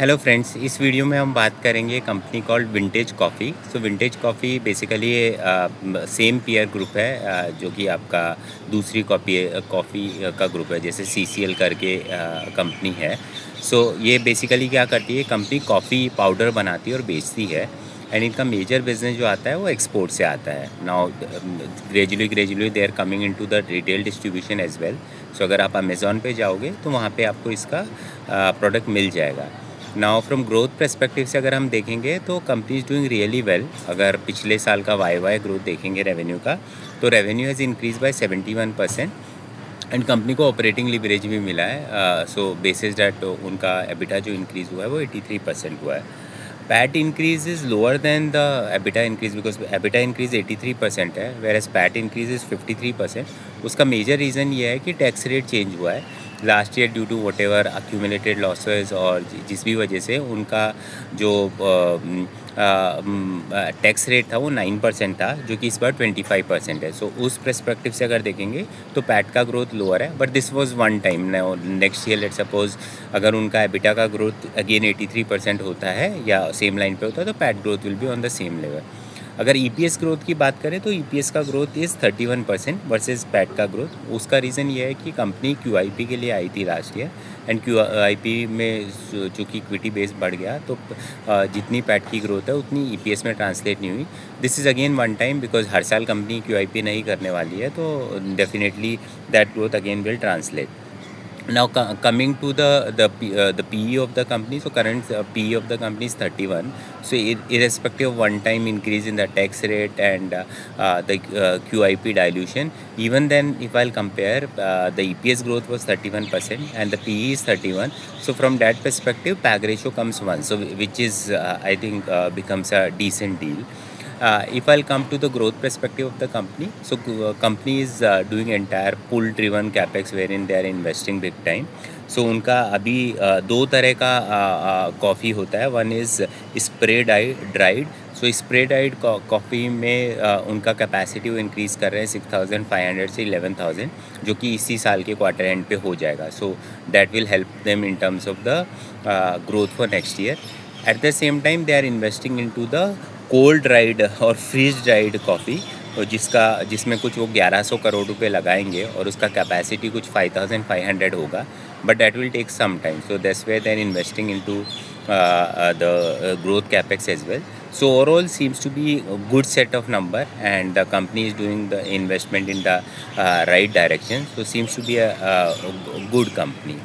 Hello friends, इस video में हम बात करेंगे company called vintage coffee. So vintage coffee basically same peer group है जो कि आपका दूसरी कॉफ़ी का ग्रुप है, जैसे सीसीएल करके कंपनी है। सो ये बेसिकली क्या करती है, कंपनी कॉफ़ी पाउडर बनाती है और बेचती है। एंड इनका मेजर बिजनेस जो आता है वो एक्सपोर्ट से आता है। Now gradually they are coming into the retail distribution as well. So अगर आप अमेज़ॉन पे जाओगे तो वहाँ पे आपको इसका प्रोडक्ट मिल जाएगा। नाउ फ्रॉम ग्रोथ पर्सपेक्टिव से अगर हम देखेंगे तो company is doing really well. अगर पिछले साल का वाई ग्रोथ देखेंगे रेवेन्यू का, तो revenue has increase by 71%। And company को ऑपरेटिंग लिवरेज भी मिला है। सो बेसिस डैट उनका एबिटा जो इंक्रीज़ हुआ है वो 83% हुआ है। PAT increase is lower than the EBITDA increase, because EBITDA increase 83% है, whereas PAT increase is 53%। उसका मेजर रीज़न ये है कि टैक्स रेट चेंज हुआ है last year due to whatever accumulated losses, और जिस भी वजह से उनका जो टैक्स रेट था वो 9% था, जो कि इस बार 25% है। सो उस परस्पेक्टिव से अगर देखेंगे तो पैट का ग्रोथ लोअर है, but this was one time. Next year let suppose अगर उनका एबिटा का ग्रोथ अगेन 83% होता है या सेम लाइन पे होता है, तो PAT growth will be on the same level. अगर ईपीएस ग्रोथ की बात करें तो ईपीएस का ग्रोथ इज़ 31% वर्सेस पैट का ग्रोथ। उसका रीज़न ये है कि कंपनी क्यूआईपी के लिए आई थी लास्ट ईयर, एंड क्यूआईपी में चूँकि इक्विटी बेस बढ़ गया तो जितनी पैट की ग्रोथ है उतनी ईपीएस में ट्रांसलेट नहीं हुई। This is again one time, because हर साल कंपनी क्यूआईपी नहीं करने वाली है, तो definitely that growth again will translate. Now coming to the PE of the company, so current PE of the company is 31. So irrespective of one-time increase in the tax rate and the QIP dilution, even then if I'll compare, the EPS growth was 31% and the PE is 31. So from that perspective, PAG ratio comes 1, so which is I think becomes a decent deal. If I'll come to the growth perspective of the company, so company is doing entire pull driven capex wherein they are investing big time. So उनका अभी दो तरह का coffee होता है, one is spray dried. So spray dried coffee में उनका capacity वो इंक्रीज़ कर रहे हैं 6,500 से 11,000, जो कि इसी साल के क्वार्टर एंड पे हो जाएगा। So that will help them in terms of the growth for next year. At the same time they are investing in to the cold dried और फ्रीज ड्राइड कॉफ़ी, और जिसमें कुछ वो 1100 करोड़ रुपए लगाएंगे और उसका कैपेसिटी कुछ 5,500 होगा, but that will take some time. So that's where they are investing in to the growth capex as well. So overall seems to be a good set of number, and the company is doing the investment in the right direction. So seems to be a good company.